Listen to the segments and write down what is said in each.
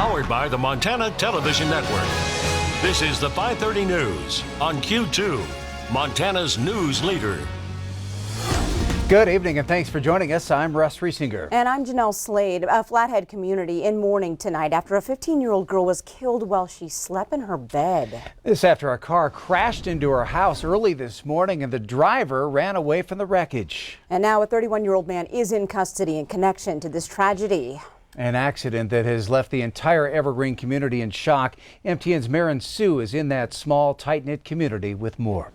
Powered by the Montana Television Network. This is the 530 News on Q2, Montana's news leader. Good evening and thanks for joining us. I'm Russ. And I'm Jeanelle Slade. A Flathead community in mourning tonight after a 15-year-old girl was killed while she slept in her bed. This after a car crashed into her house early this morning and the driver ran away from the wreckage. And now a 31-year-old man is in custody in connection to this tragedy. An accident that has left the entire Evergreen community in shock. MTN's Marin Sue is in that small, tight-knit community with more.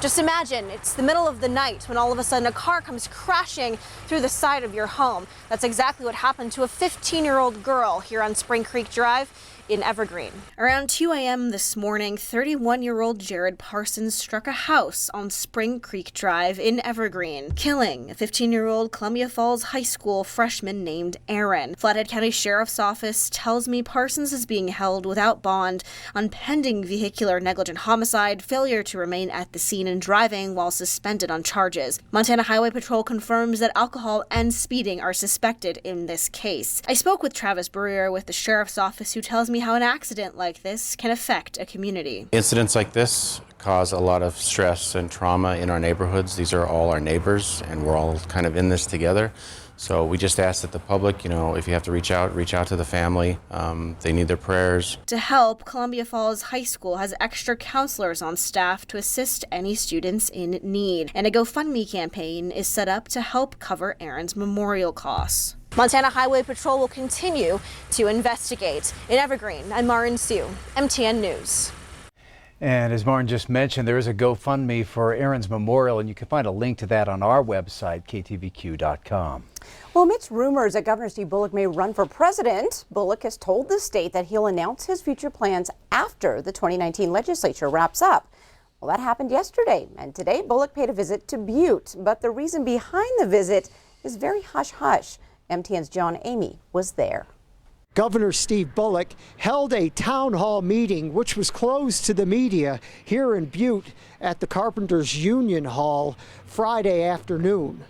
Just imagine it's the middle of the night when all of a sudden a car comes crashing through the side of your home. That's exactly what happened to a 15-year-old girl here on Spring Creek Drive in Evergreen. Around 2 a.m. this morning, 31-year-old Jared Parsons struck a house on Spring Creek Drive in Evergreen, killing a 15-year-old Columbia Falls High School freshman named Aaron. Flathead County Sheriff's Office tells me Parsons is being held without bond on pending vehicular negligent homicide, failure to remain at the scene, and driving while suspended on charges. Montana Highway Patrol confirms that alcohol and speeding are suspected in this case. I spoke with Travis Burrier with the Sheriff's Office, who tells me how an accident like this can affect a community. Incidents like this cause a lot of stress and trauma in our neighborhoods. These are all our neighbors and we're all kind of in this together. So we just ask that the public, if you have to reach out to the family. They need their prayers. To help, Columbia Falls High School has extra counselors on staff to assist any students in need. And a GoFundMe campaign is set up to help cover Aaron's memorial costs. Montana Highway Patrol will continue to investigate. In Evergreen, I'm Marin Sue, MTN News. And as Marin just mentioned, there is a GoFundMe for Aaron's memorial, and you can find a link to that on our website, ktvq.com. Well, amidst rumors that Governor Steve Bullock may run for president, Bullock has told the state that he'll announce his future plans after the 2019 legislature wraps up. Well, that happened yesterday, and today Bullock paid a visit to Butte, but the reason behind the visit is very hush-hush. MTN's John Amy was there. Governor Steve Bullock held a town hall meeting which was closed to the media here in Butte at the Carpenters Union Hall Friday afternoon.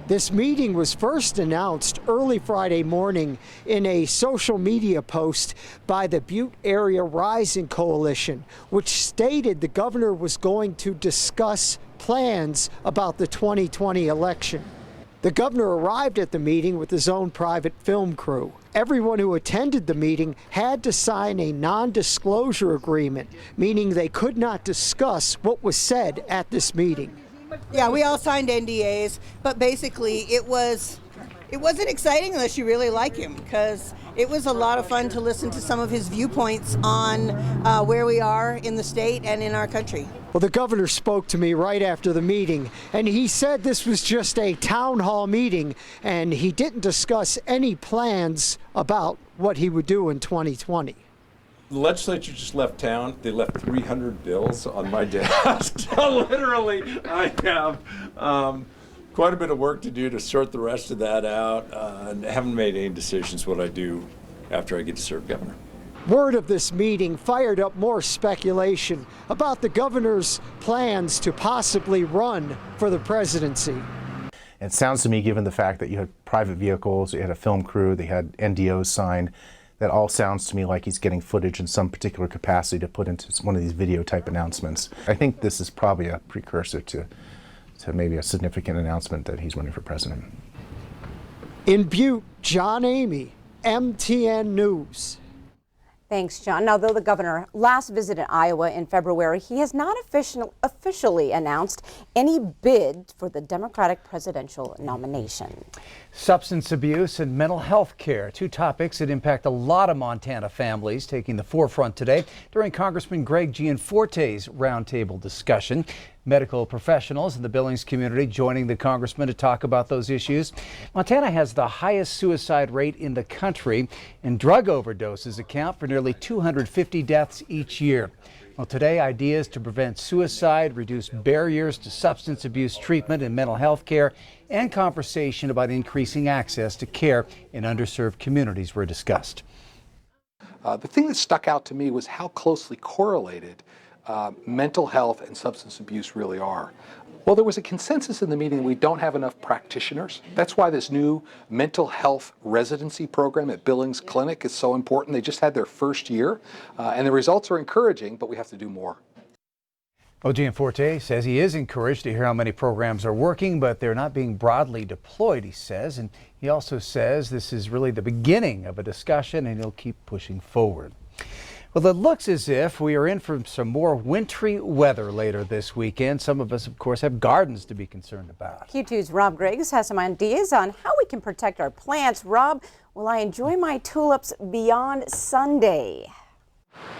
This meeting was first announced early Friday morning in a social media post by the Butte Area Rising Coalition, which stated the governor was going to discuss plans about the 2020 election. The governor arrived at the meeting with his own private film crew. Everyone who attended the meeting had to sign a non-disclosure agreement, meaning they could not discuss what was said at this meeting. Yeah, we all signed NDAs, but basically it wasn't exciting unless you really like him, because it was a lot of fun to listen to some of his viewpoints on where we are in the state and in our country. Well, the governor spoke to me right after the meeting, and he said this was just a town hall meeting, and he didn't discuss any plans about what he would do in 2020. The legislature just left town. They left 300 bills on my desk. So literally, I have quite a bit of work to do to sort the rest of that out, and haven't made any decisions what I do after I get to serve governor. Word of this meeting fired up more speculation about the governor's plans to possibly run for the presidency. It sounds to me, given the fact that you had private vehicles, you had a film crew, they had NDOs signed, that all sounds to me like he's getting footage in some particular capacity to put into one of these video type announcements. I think this is probably a precursor to maybe a significant announcement that he's running for president. In Butte, John Amy, MTN News. Thanks, John. Now, though the governor last visited Iowa in February, he has not officially announced any bid for the Democratic presidential nomination. Substance abuse and mental health care, two topics that impact a lot of Montana families, taking the forefront today during Congressman Gianforte's roundtable discussion. Medical professionals in the Billings community joining the congressman to talk about those issues. Montana has the highest suicide rate in the country, and drug overdoses account for nearly 250 deaths each year. Well, today, ideas to prevent suicide, reduce barriers to substance abuse treatment and mental health care, and conversation about increasing access to care in underserved communities were discussed. The thing that stuck out to me was how closely correlated mental health and substance abuse really are? Well, there was a consensus in the meeting that we don't have enough practitioners. That's why this new mental health residency program at Billings Clinic is so important. They just had their first year, and the results are encouraging, but we have to do more. Well, Gianforte says he is encouraged to hear how many programs are working, but they're not being broadly deployed, he says. And he also says this is really the beginning of a discussion, and he'll keep pushing forward. Well, it looks as if we are in for some more wintry weather later this weekend. Some of us, of course, have gardens to be concerned about. Q2's Rob Griggs has some ideas on how we can protect our plants. Rob, will I enjoy my tulips beyond Sunday?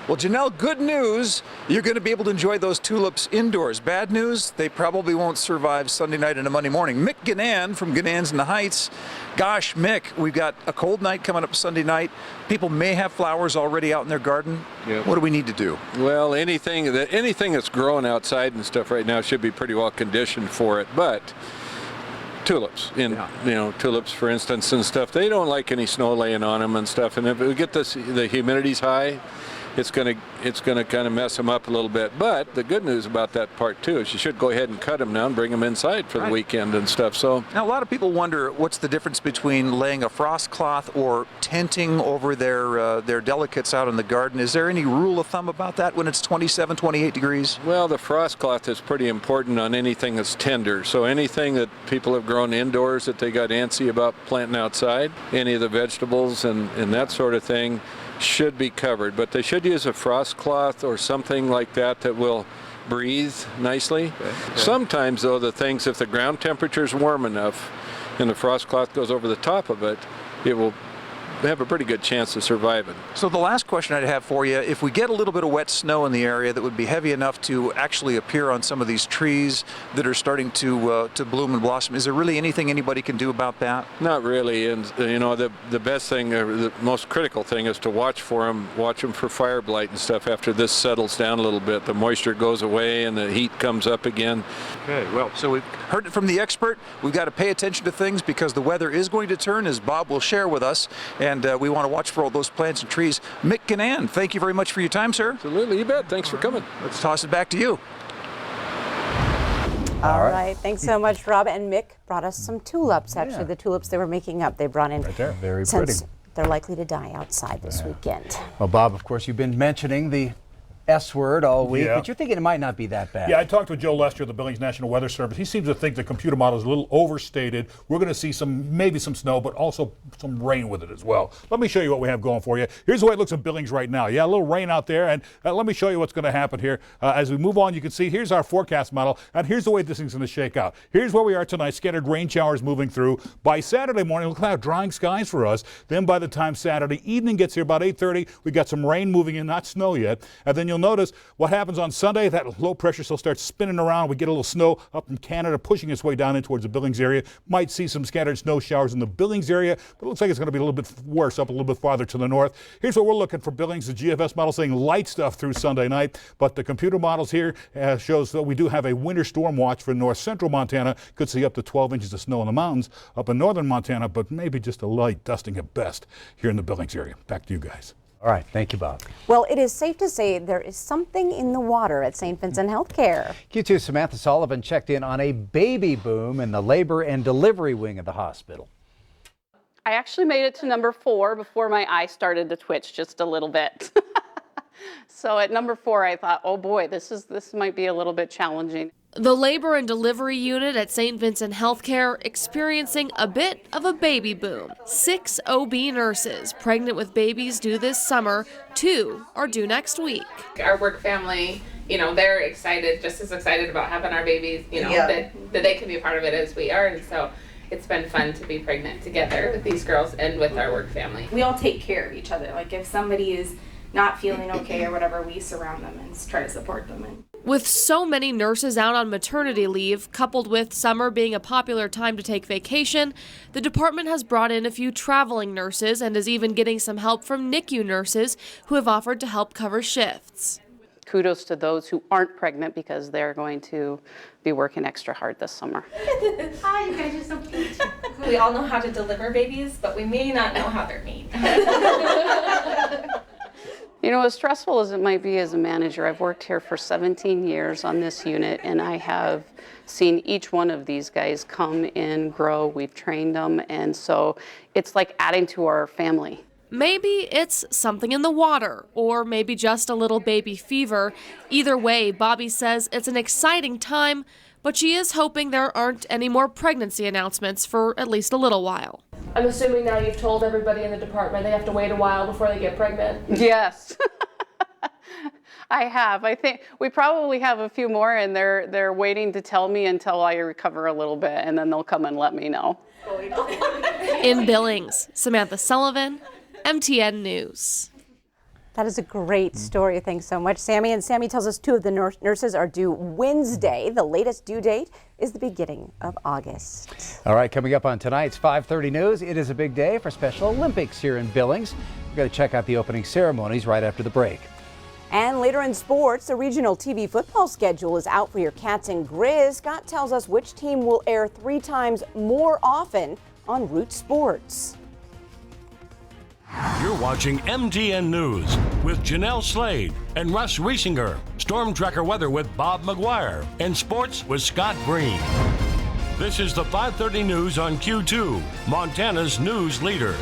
Well, Jeanelle, good news, you're going to be able to enjoy those tulips indoors. Bad news, they probably won't survive Sunday night and a Monday morning. Mick Gannan from Gannan's in the Heights. Gosh, Mick, we've got a cold night coming up Sunday night. People may have flowers already out in their garden. Yep. What do we need to do? Well, anything that's growing outside and stuff right now should be pretty well conditioned for it, but tulips, tulips, for instance, and stuff, they don't like any snow laying on them and stuff, and if we get the humidity's high, it's gonna kind of mess them up a little bit. But the good news about that part too is you should go ahead and cut them now and bring them inside for the weekend and stuff. So now a lot of people wonder what's the difference between laying a frost cloth or tenting over their delicates out in the garden. Is there any rule of thumb about that when it's 27, 28 degrees? Well, the frost cloth is pretty important on anything that's tender. So anything that people have grown indoors that they got antsy about planting outside, any of the vegetables and that sort of thing, should be covered, but they should use a frost cloth or something like that that will breathe nicely. Okay. Sometimes though, the things, if the ground temperature is warm enough and the frost cloth goes over the top of it, it will have a pretty good chance of surviving. So the last question I'd have for you, if we get a little bit of wet snow in the area that would be heavy enough to actually appear on some of these trees that are starting to bloom and blossom, is there really anything anybody can do about that? Not really, and the best thing, the most critical thing is to watch them for fire blight and stuff after this settles down a little bit. The moisture goes away and the heat comes up again. Okay, well, so we've heard it from the expert. We've got to pay attention to things because the weather is going to turn, as Bob will share with us. And we want to watch for all those plants and trees. Mick Gannan, thank you very much for your time, sir. Absolutely, you bet. Thanks for coming. Let's toss it back to you. All right. Thanks so much, Rob. And Mick brought us some tulips. Actually, the tulips they were making up, they brought in. Right there. Very since pretty. They're likely to die outside this weekend. Well, Bob, of course, you've been mentioning the S word all week, but you're thinking it might not be that bad. Yeah, I talked with Joe Lester of the Billings National Weather Service. He seems to think the computer model is a little overstated. We're going to see maybe some snow, but also some rain with it as well. Let me show you what we have going for you. Here's the way it looks in Billings right now. Yeah, a little rain out there, and let me show you what's going to happen here. As we move on, you can see here's our forecast model, and here's the way this thing's going to shake out. Here's where we are tonight, scattered rain showers moving through. By Saturday morning, look at drying skies for us. Then by the time Saturday evening gets here, about 8:30, we got some rain moving in, not snow yet. And then you'll notice what happens on Sunday, that low pressure still starts spinning around. We get a little snow up in Canada, pushing its way down in towards the Billings area. Might see some scattered snow showers in the Billings area, but it looks like it's going to be a little bit worse up a little bit farther to the north. Here's what we're looking for Billings. The GFS model saying light stuff through Sunday night, but the computer models here shows that we do have a winter storm watch for north central Montana. Could see up to 12 inches of snow in the mountains up in northern Montana, but maybe just a light dusting at best here in the Billings area. Back to you guys. All right, thank you, Bob. Well, it is safe to say there is something in the water at St. Vincent Healthcare. Q2 Samantha Sullivan checked in on a baby boom in the labor and delivery wing of the hospital. I actually made it to number 4 before my eye started to twitch just a little bit. So at number 4, I thought, oh boy, this might be a little bit challenging. The labor and delivery unit at St. Vincent Healthcare experiencing a bit of a baby boom. 6 OB nurses pregnant with babies due this summer. 2 are due next week. Our work family, they're excited, just as excited about having our babies, that they can be a part of it as we are. And so it's been fun to be pregnant together with these girls and with our work family. We all take care of each other. Like if somebody is not feeling okay or whatever, we surround them and try to support them. With so many nurses out on maternity leave, coupled with summer being a popular time to take vacation, the department has brought in a few traveling nurses and is even getting some help from NICU nurses who have offered to help cover shifts. Kudos to those who aren't pregnant because they're going to be working extra hard this summer. Hi, you guys are so cute. We all know how to deliver babies, but we may not know how they're made. You know, as stressful as it might be as a manager, I've worked here for 17 years on this unit, and I have seen each one of these guys come in, grow. We've trained them, and so it's like adding to our family. Maybe it's something in the water, or maybe just a little baby fever. Either way, Bobby says it's an exciting time, but she is hoping there aren't any more pregnancy announcements for at least a little while. I'm assuming now you've told everybody in the department they have to wait a while before they get pregnant. Yes. I have. I think we probably have a few more, and they're waiting to tell me until I recover a little bit, and then they'll come and let me know. In Billings, Samantha Sullivan, MTN News. That is a great story. Thanks so much, Sammy. And Sammy tells us 2 of the nurses are due Wednesday. The latest due date is the beginning of August. All right, coming up on tonight's 5:30 News, it is a big day for Special Olympics here in Billings. We're going to check out the opening ceremonies right after the break. And later in sports, the regional TV football schedule is out for your Cats and Grizz. Scott tells us which team will air 3 times more often on Root Sports. You're watching MTN News with Jeanelle Slade and Russ Riesinger. Storm Tracker weather with Bob McGuire. And sports with Scott Breen. This is the 5:30 News on Q2, Montana's news leader.